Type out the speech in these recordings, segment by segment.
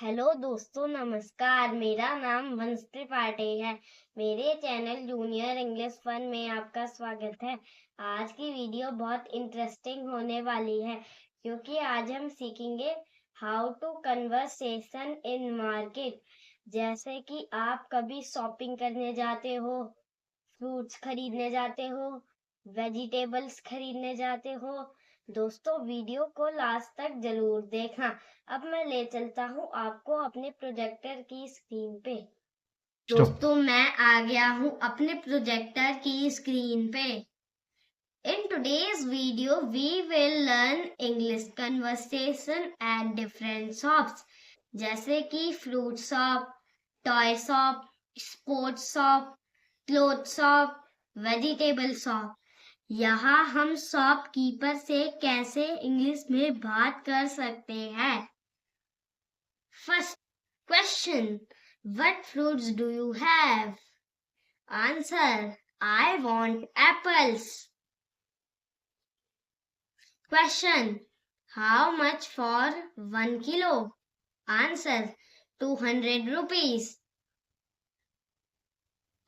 Hello दोस्तों, नमस्कार। मेरा नाम वंश त्रिपाठी है। मेरे चैनल जूनियर इंग्लिश फन में आपका स्वागत है। आज की वीडियो बहुत इंटरेस्टिंग होने वाली है क्योंकि आज हम सीखेंगे how to conversation in market. जैसे कि आप कभी शॉपिंग करने जाते हो, फ्रूट्स खरीदने जाते हो, वेजिटेबल्स खरीदने जाते हो। दोस्तों, वीडियो को लास्ट तक जरूर देखना। अब मैं ले चलता हूँ आपको अपने प्रोजेक्टर की स्क्रीन पे। दोस्तों, मैं आ गया हूँ अपने प्रोजेक्टर की स्क्रीन पे। In today's video, we will learn English conversation at different shops, जैसे कि fruit shop, toy shop, sports shop, cloth shop, vegetable shop. यहाँ हम शॉपकीपर से कैसे इंग्लिश में बात कर सकते हैं। First question, what fruits do you have? Answer, I want apples. Question, how much for 1 kilo? Answer, 200 rupees.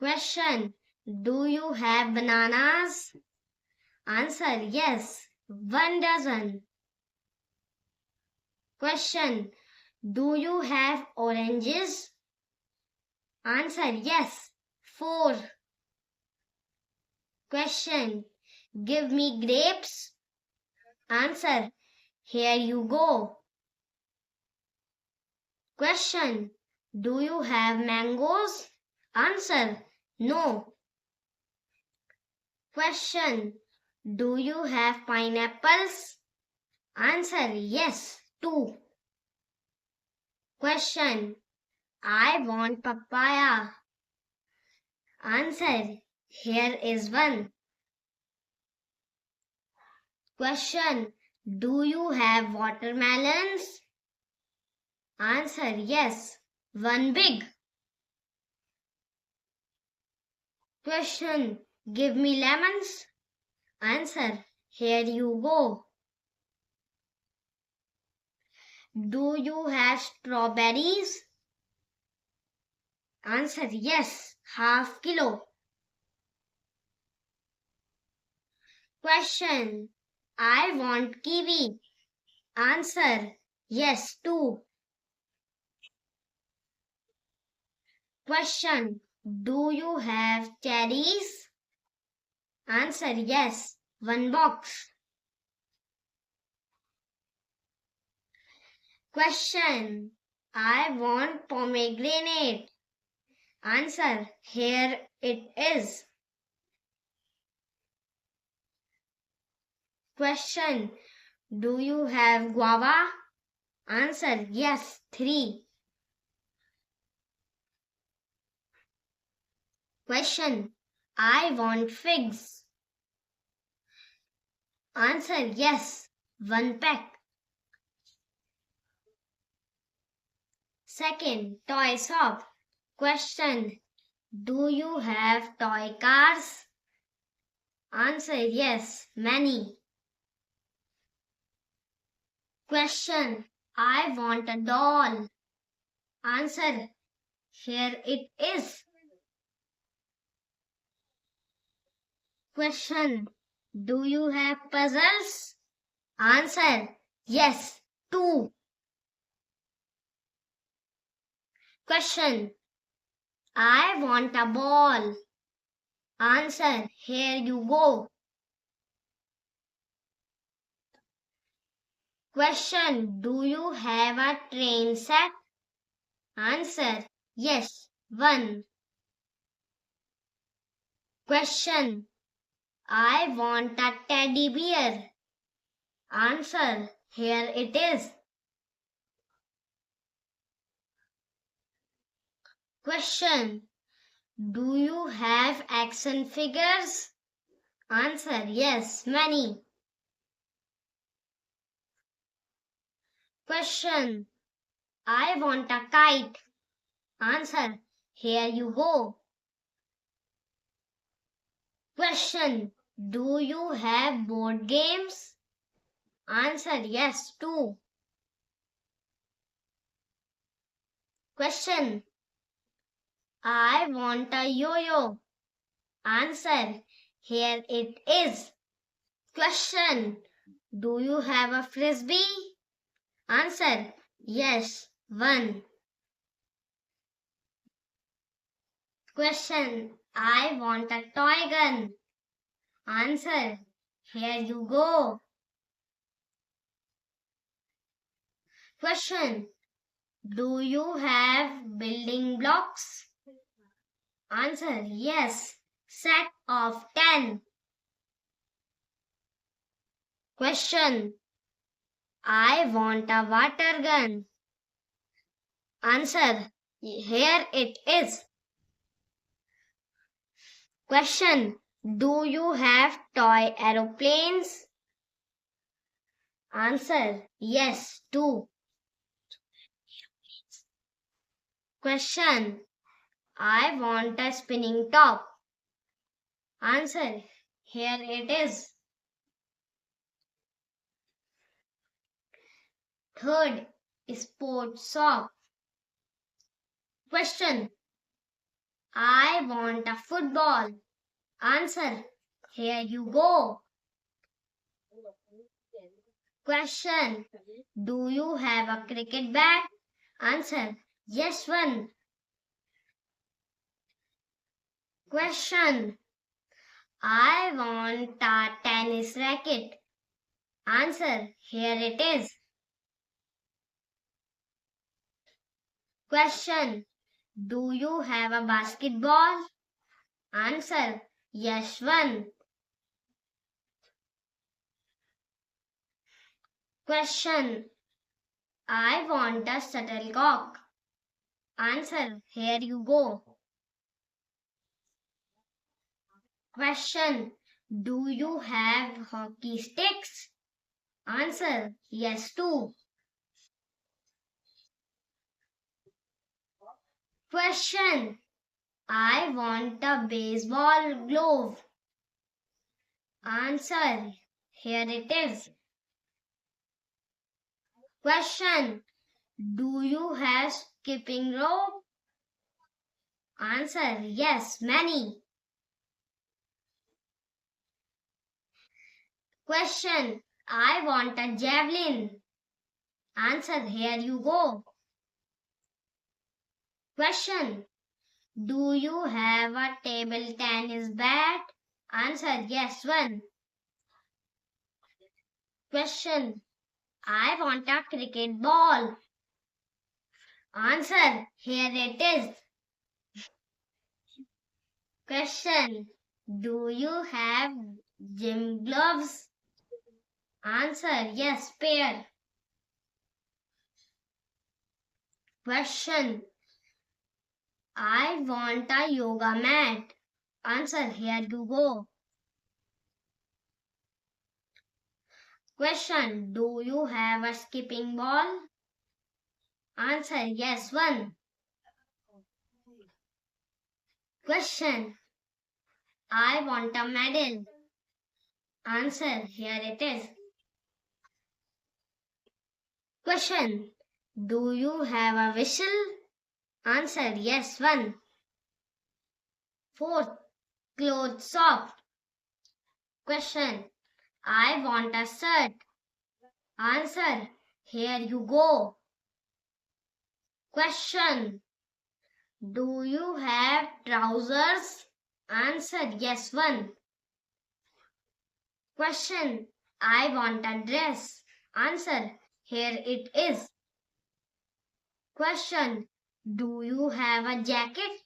Question, do you have bananas? Answer, yes, 1 dozen. Question, do you have oranges? Answer, yes, 4. Question, give me grapes? Answer, here you go. Question, do you have mangoes? Answer, no. Question, do you have pineapples? Answer, yes, 2. Question, I want papaya. Answer, here is 1. Question, do you have watermelons? Answer, yes, 1 big. Question, give me lemons? Answer, here you go. Do you have strawberries? Answer, yes, half kilo. Question, I want kiwi. Answer, yes, 2. Question, do you have cherries? Answer, yes, 1 box. Question, I want pomegranate. Answer, here it is. Question, do you have guava? Answer, yes, 3. Question, I want figs. Answer, yes, 1 pack. Second, toy shop. Question, do you have toy cars? Answer, yes, many. Question, I want a doll. Answer, here it is. Question, do you have puzzles? Answer, yes, 2. Question, I want a ball. Answer, here you go. Question, do you have a train set? Answer, yes, 1. Question, I want a teddy bear. Answer, here it is. Question, do you have action figures? Answer, yes, many. Question, I want a kite. Answer, here you go. Question, do you have board games? Answer, yes, 2. Question. I want a yo-yo. Answer. Here it is. Question. Do you have a frisbee? Answer. Yes, one. Question. I want a toy gun. Answer. Here you go. Question. Do you have building blocks? Answer. Yes. Set of 10. Question. I want a water gun. Answer. Here it is. Question. Do you have toy aeroplanes? Answer. Yes, 2. Question. I want a spinning top. Answer. Here it is. Third. Sports sock. Question. I want a football. Answer. Here you go. Question. Do you have a cricket bat? Answer. Yes, one. Question. I want a tennis racket. Answer. Here it is. Question. Do you have a basketball? Answer. Yes, one. Question. I want a shuttlecock. Answer. Here you go. Question. Do you have hockey sticks? Answer. Yes, 2. Question. I want a baseball glove. Answer. Here it is. Question. Do you have skipping rope? Answer. Yes, many. Question. I want a javelin. Answer. Here you go. Question. Do you have a table tennis bat? Answer. Yes, one. Question. I want a cricket ball. Answer. Here it is. Question. Do you have gym gloves? Answer. Yes, pair. Question. I want a yoga mat. Answer. Here you go. Question. Do you have a skipping ball? Answer. Yes, one. Question. I want a medal. Answer. Here it is. Question. Do you have a whistle? Answer. Yes, one. Fourth. Clothes soft. Question. I want a shirt. Answer. Here you go. Question. Do you have trousers? Answer. Yes, one. Question. I want a dress. Answer. Here it is. Question. Do you have a jacket?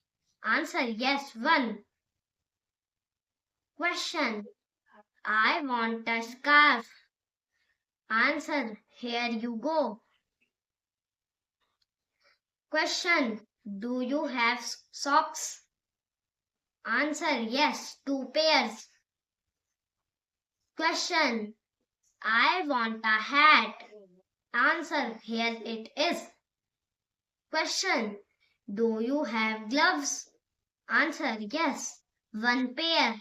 Answer. Yes, one. Question. I want a scarf. Answer. Here you go. Question. Do you have socks? Answer. Yes, 2 pairs. Question. I want a hat. Answer. Here it is. Question. Do you have gloves? Answer. Yes, 1 pair.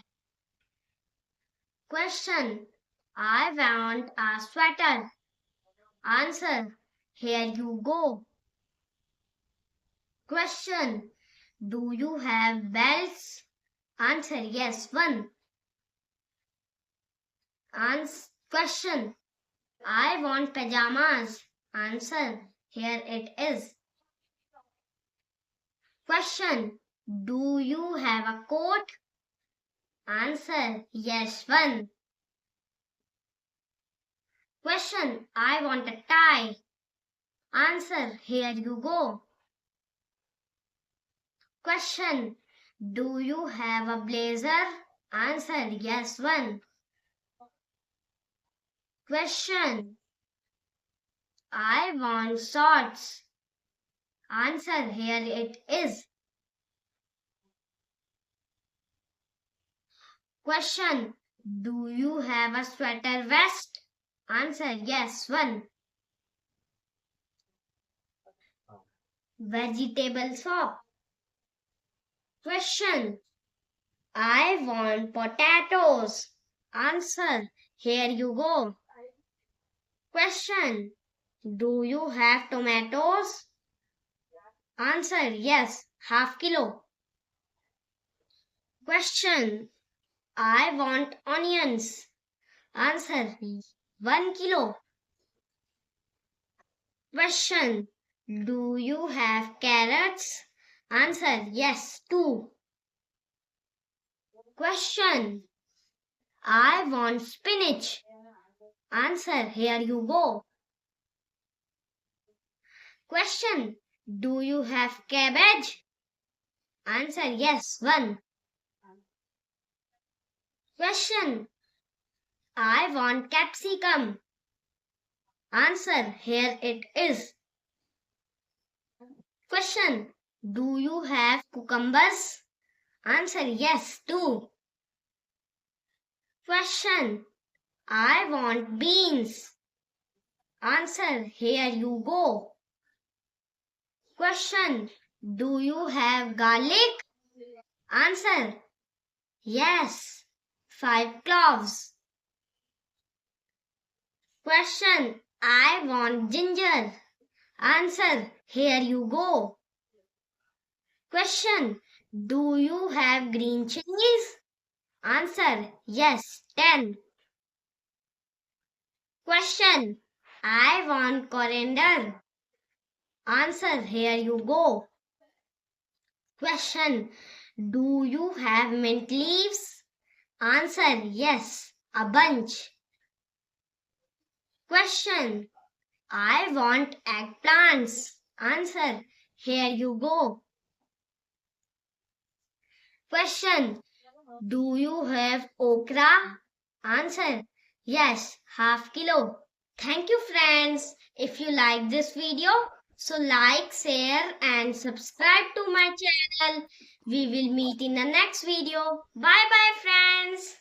Question. I want a sweater. Answer. Here you go. Question. Do you have belts? Answer. Yes. 1. Question. I want pajamas. Answer. Here it is. Question. Do you have a coat? Answer. Yes. 1. Question. I want a tie. Answer. Here you go. Question. Do you have a blazer? Answer. Yes. 1. Question. I want shorts. Answer. Here it is. Question. Do you have a sweater vest? Answer. Yes. 1. Vegetable shop. Question. I want potatoes. Answer. Here you go. Question. Do you have tomatoes? Answer. Yes. Half kilo. Question. I want onions. Answer. 1 kilo. Question. Do you have carrots? Answer. Yes. 2. Question. I want spinach. Answer. Here you go. Question. Do you have cabbage? Answer. Yes. 1. Question. I want capsicum. Answer. Here it is. Question. Do you have cucumbers? Answer. Yes. 2. Question. I want beans. Answer. Here you go. Question. Do you have garlic? Answer. Yes. 5 cloves. Question. I want ginger. Answer. Here you go. Question. Do you have green chilies? Answer. Yes. 10. Question. I want coriander. Answer. Here you go. Question. Do you have mint leaves? Answer. Yes. A bunch. Question. I want eggplants. Answer. Here you go. Question. Do you have okra? Answer. Yes. Half kilo. Thank you, friends. If you like this video, so like, share and subscribe to my channel. We will meet in the next video. Bye bye, friends.